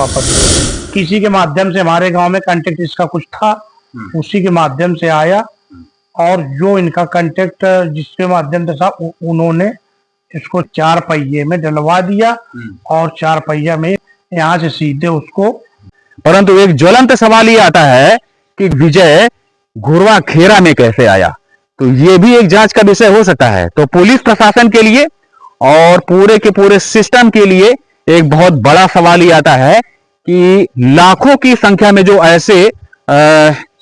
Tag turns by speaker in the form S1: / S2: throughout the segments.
S1: वापस किसी के माध्यम से हमारे गांव में कांटेक्ट इसका कुछ था, उसी के माध्यम से आया और जो इनका कांटेक्ट जिसके माध्यम से था उन्होंने इसको 4 पहिए में डलवा दिया और 4 पहिया में यहाँ से सीधे उसको।
S2: परंतु एक ज्वलंत सवाल ये आता है कि विजय घुरवा खेरा में कैसे आया, तो ये भी एक जांच का विषय हो सकता है। तो पुलिस प्रशासन के लिए और पूरे के पूरे सिस्टम के लिए एक बहुत बड़ा सवाल ये आता है कि लाखों की संख्या में जो ऐसे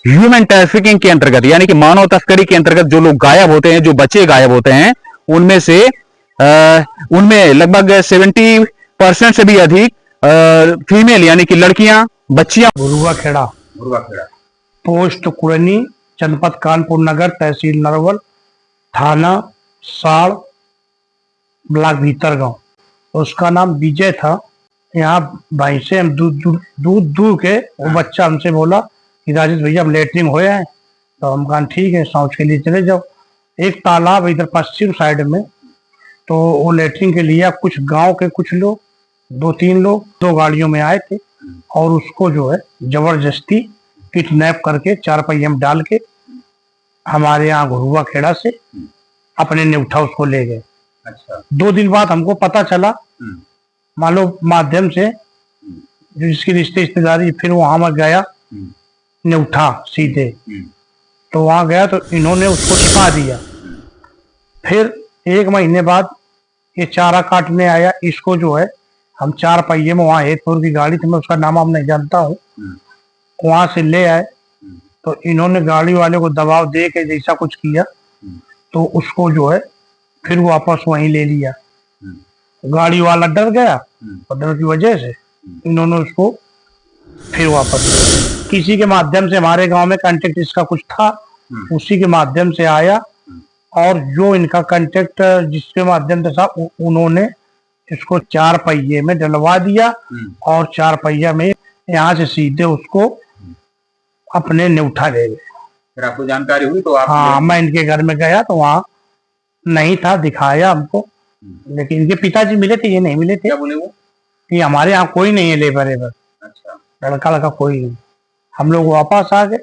S2: ह्यूमन ट्रैफिकिंग के अंतर्गत यानी कि मानव तस्करी के अंतर्गत जो लोग गायब होते हैं, जो बच्चे गायब होते हैं, उनमें से उनमें लगभग 70% से भी अधिक फीमेल यानी कि लड़कियां, बच्चियां।
S1: घुरवा खेड़ा पोस्ट कुरनी, जनपद कानपुर नगर, तहसील नरवल, थाना साड़, ब्लॉक भीतरगांव। उसका नाम विजय था। यहाँ भाई से हम दूध के वो बच्चा हमसे बोला कि राजेश भैया हम लेटरिन हो हैं, तो हम कहा ठीक है शौच के लिए चले जाओ। एक तालाब इधर पश्चिम साइड में, तो वो लेटरिन के लिए कुछ गांव के कुछ लोग 2-3 लोग 2 गाड़ियों में आए थे और उसको जो है जबरदस्ती किडनैप करके 4 पहिए में डाल के हमारे यहाँ घुरुआ खेड़ा से अपने नेउठा उसको ले गए।
S3: अच्छा।
S1: 2 दिन बाद हमको पता चला मालूम माध्यम से जो जिसकी रिश्तेदारी, फिर वहां मैं गया नेउठा सीधे, तो वहां गया तो इन्होंने उसको छिपा दिया। फिर 1 महीने बाद ये चारा काटने आया, इसको जो है हम 4 पहिए में, वहाँ हेतपुर की गाड़ी थी, मैं उसका नाम हम नहीं जानता हूँ, वहां से ले आए। तो इन्होंने गाड़ी वाले को दबाव दे के जैसा कुछ किया तो उसको जो है फिर वापस वहीं ले लिया। गाड़ी वाला डर गया और डर की वजह से इन्होंने उसको फिर वापस किसी के माध्यम से हमारे गांव में कांटेक्ट इसका कुछ था, उसी के माध्यम से आया और जो इनका कांटेक्ट जिसके माध्यम से था उन्होंने इसको 4 पहिए में डलवा दिया और 4 पहिया में यहाँ से सीधे उसको अपने नेउठा ले गए।
S3: फिर आपको जानकारी हुई तो आप?
S1: हाँ, मैं इनके घर में गया तो वहाँ नहीं था, दिखाया हमको, लेकिन इनके पिताजी मिले थे, ये नहीं मिले थे।
S3: क्या बोले वो?
S1: कि हमारे यहाँ कोई नहीं है लेबर।
S3: अच्छा।
S1: लड़का कोई नहीं। हम लोग वापस आ गए।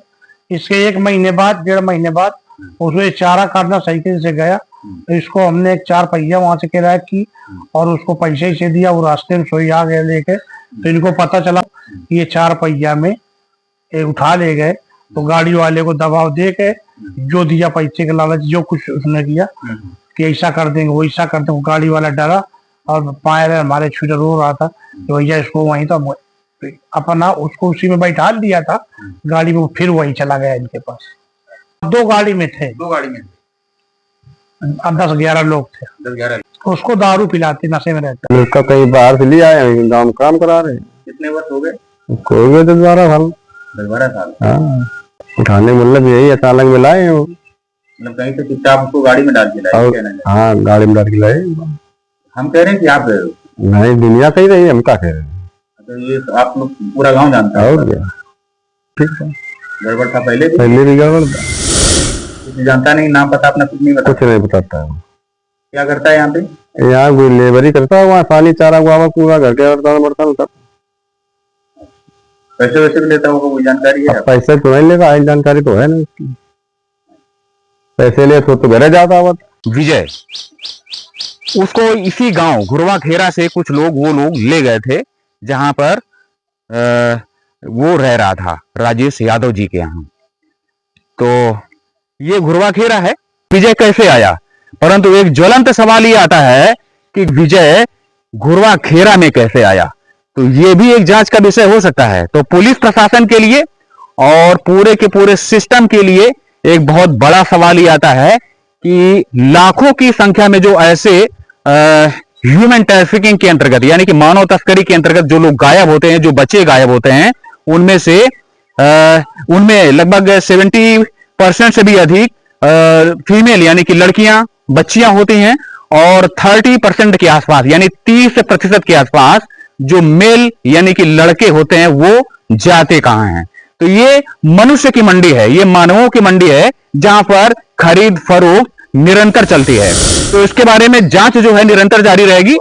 S1: इसके 1 महीने बाद 1.5 महीने बाद उसमें चारा काटना साइकिल से गया, तो इसको हमने एक 4 पहिया वहां से किराया की और उसको पैसे से दिया, वो रास्ते में सोई आ गए लेके। तो इनको पता चला कि ये 4 पहिया में उठा ले गए, तो गाड़ी वाले को दबाव दे के जो दिया पैसे के लालच, जो कुछ उसने किया कि ऐसा कर देंगे वैसा कर देंगे। गाड़ी वाला डरा और पाए हमारे छुटे रो रहा था कि भैया इसको वहीं तो अपना उसको उसी में बैठा दिया था गाड़ी में, फिर वहीं चला गया इनके पास। 2 गाड़ी में थे।
S3: 2 गाड़ी में
S1: 10-11 लोग थे।
S3: 10-11।
S1: उसको दारू पिलाते, नशे में रहता।
S4: उसका कहीं बाहर से ले आए, गाँव में काम करा रहे।
S3: कितने वर्ष हो गए?
S4: हो गए 10-12 साल।
S3: 10-12 साल।
S4: हाँ, उठाने मतलब यही अचानक में लाए हो,
S3: मतलब कहीं से चुपचाप उसको गाड़ी में डाल के लाए?
S4: हाँ, गाड़ी में डाल के लाए।
S3: हम कह रहे हैं कि आप
S4: नहीं, दुनिया कही रही है, हम क्या कह रहे हैं।
S3: तो ये आप लोग पूरा गांव जानता है?
S4: और क्या, ठीक है।
S3: गड़बड़ था पहले
S4: भी गड़बड़ था।
S3: कुछ जानता नहीं, नाम पता अपना कुछ नहीं बताता?
S4: कुछ नहीं बताता है।
S3: क्या करता है यहाँ पे?
S4: यहाँ कोई लेबर ही करता है, वहाँ पानी चारा गुआवा पूरा घर के बर्तन करता।
S3: पैसे वैसे भी लेता होगा, कोई जानकारी है?
S4: पैसे तो नहीं लेगा, जानकारी तो है ना उसकी। पैसे ले तो घरे जाता हुआ।
S2: विजय उसको इसी गांव घुरवा खेरा से कुछ वो लोग ले गए थे जहां पर वो रह रहा था राजेश यादव जी के यहाँ। तो ये घुरवा खेरा है। विजय कैसे आया, परंतु एक ज्वलंत सवाल ये आता है कि विजय घुरवा खेरा में कैसे आया, तो ये भी एक जांच का विषय हो सकता है। तो पुलिस प्रशासन के लिए और पूरे के पूरे सिस्टम के लिए एक बहुत बड़ा सवाल ये आता है कि लाखों की संख्या में जो ऐसे ह्यूमन ट्रैफिकिंग के अंतर्गत यानी कि मानव तस्करी के अंतर्गत जो लोग गायब होते हैं, जो बच्चे गायब होते हैं, उनमें से उनमें लगभग 70% से भी अधिक फीमेल यानी कि लड़कियां, बच्चियां होती हैं और 30% के आसपास यानी 30% के आसपास जो मेल यानी कि लड़के होते हैं वो जाते कहां हैं। तो ये मनुष्य की मंडी है, ये मानवों की मंडी है जहां पर खरीद फरोख्त निरंतर चलती है। तो इसके बारे में जांच जो है निरंतर जारी रहेगी।